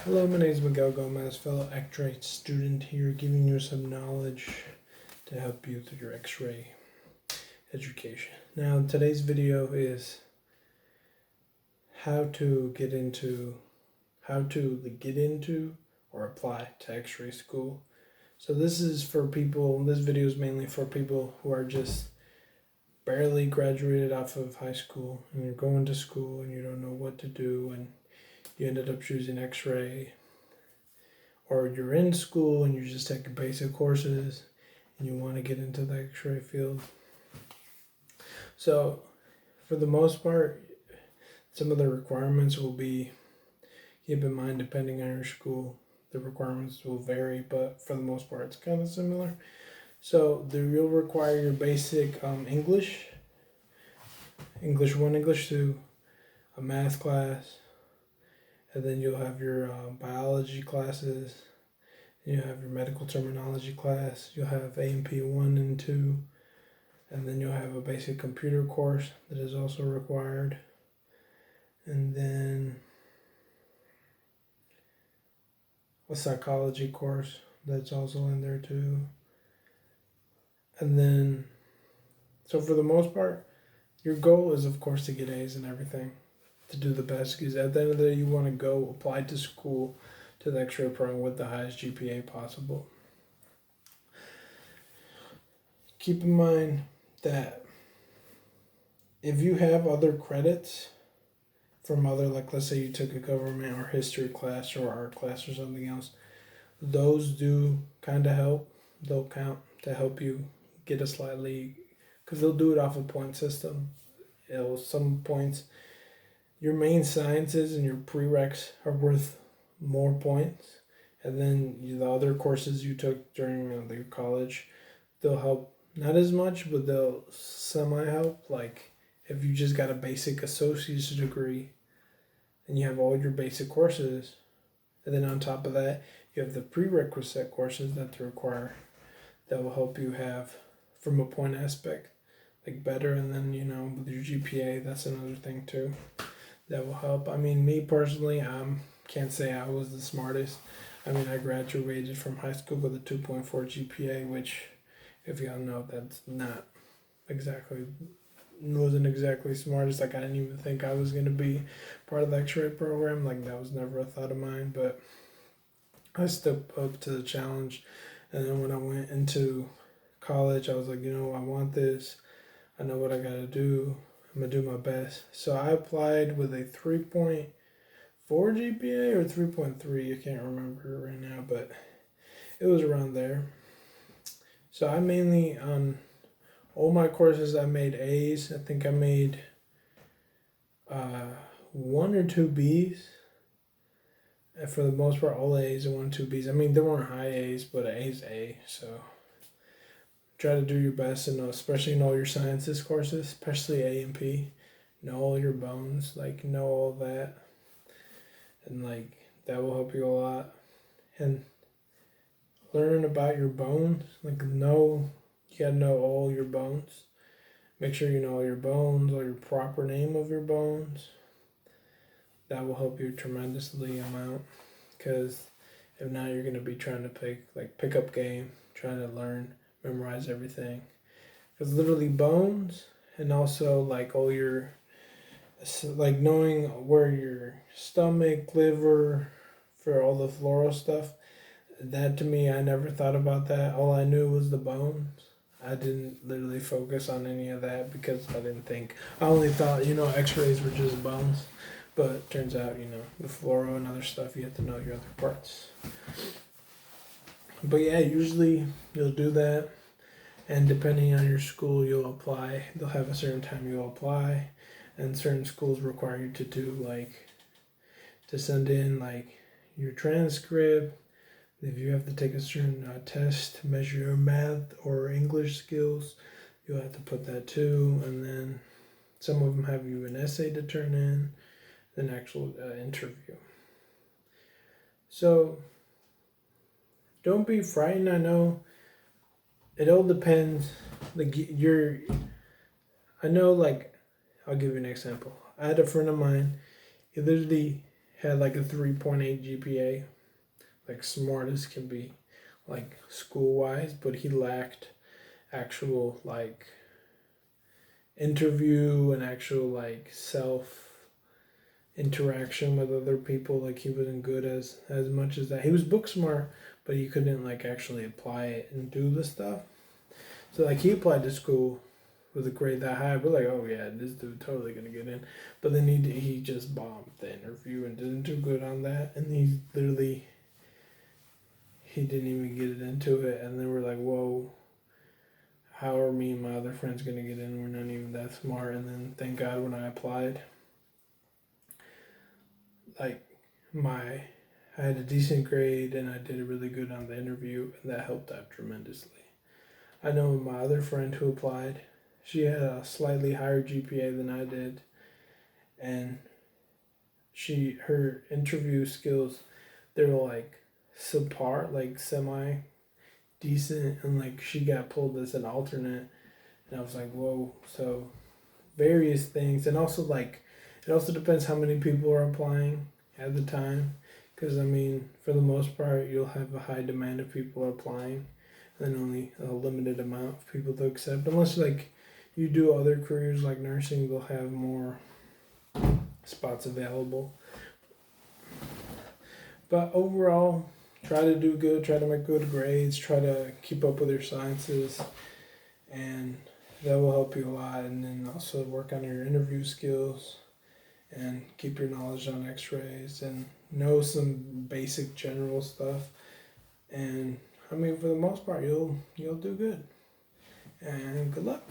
Hello, my name is Miguel Gomez, fellow Xray student here, giving you some knowledge to help you through your Xray education. Now, today's video is how to get into or apply to Xray school. So this video is mainly for people who are just barely graduated off of high school and you're going to school and you don't know what to do and you ended up choosing Xray, or you're in school and you're just taking basic courses and you want to get into the Xray field. So for the most part, some of the requirements will be, keep in mind, depending on your school, the requirements will vary, but for the most part it's kind of similar. So you'll require your basic English 1, English 2, a math class, and then you'll have your biology classes, you have your medical terminology class, you'll have A&P 1 and 2, and then you'll have a basic computer course that is also required, and then a psychology course that's also in there too. And then, so for the most part, your goal is of course to get A's and everything, to do the best, because at the end of the day you want to go apply to school, to the Xray program with the highest GPA possible. Keep in mind that if you have other credits from other, like let's say you took a government or history class or art class or something else, those do kind of help. They'll count to help you get a slightly, because they'll do it off a point system. Some points, your main sciences and your prereqs are worth more points, and then the other courses you took during your college, they'll help not as much, but they'll semi help. Like if you just got a basic associate's degree and you have all your basic courses, and then on top of that you have the prerequisite courses that they require, that will help you have, from a point aspect, like better. And then with your GPA, that's another thing too that will help. I mean, me personally, can't say I was the smartest. I mean, I graduated from high school with a 2.4 GPA, which, if y'all know, that's wasn't exactly smartest. Like, I didn't even think I was going to be part of the Xray program. Like, that was never a thought of mine, but I stepped up to the challenge. And then when I went into college, I was like, I want this. I know what I got to do. I'm going to do my best. So I applied with a 3.4 GPA or 3.3. I can't remember right now, but it was around there. So I mainly, on all my courses, I made A's. I think I made 1 or 2 B's. And for the most part, all A's and 1 or 2 B's. I mean, there weren't high A's, but an A's A. So try to do your best, and especially in all your sciences courses, especially A&P. Know all your bones, know all that. And that will help you a lot. And learn about your bones. You gotta know all your bones. Make sure you know all your bones, or your proper name of your bones. That will help you tremendously amount, because if not, you're gonna be trying to pick up game, trying to learn, memorize everything. Because literally bones, and also all your, knowing where your stomach, liver, for all the floral stuff, that to me, I never thought about that. All I knew was the bones. I didn't literally focus on any of that because I only thought, X-rays were just bones. But it turns out, the flora and other stuff, you have to know your other parts. But yeah, usually you'll do that. And depending on your school, you'll apply. They'll have a certain time you'll apply. And certain schools require you to do, to send in, your transcript. If you have to take a certain test to measure your math or English skills, you'll have to put that too. And then some of them have you an essay to turn in, an actual interview. So don't be frightened. I know it all depends. I'll give you an example. I had a friend of mine. He literally had like a 3.8 GPA, like smart as can be, like school wise, but he lacked actual like interview and actual like self interaction with other people. Like he wasn't good as much as that. He was book smart, but he couldn't like actually apply it and do the stuff. So like he applied to school with a grade that high. We're like, oh yeah, this dude totally gonna get in. But then he just bombed the interview and didn't do good on that. And he literally he didn't even get it into it. And then we're like, whoa, how are me and my other friends gonna get in? We're not even that smart. And then thank God when I applied, like I had a decent grade and I did really good on the interview, and that helped out tremendously. I know my other friend who applied, she had a slightly higher GPA than I did, and her interview skills, they were like subpar, like semi decent, and like she got pulled as an alternate, and I was like, whoa. So various things, and also like it also depends how many people are applying at the time, because I mean for the most part you'll have a high demand of people applying and only a limited amount of people to accept, unless like you do other careers like nursing, they'll have more spots available. But overall, try to do good, try to make good grades, try to keep up with your sciences, and that will help you a lot. And then also work on your interview skills and keep your knowledge on X-rays and know some basic general stuff. And I mean, for the most part, you'll do good. And good luck.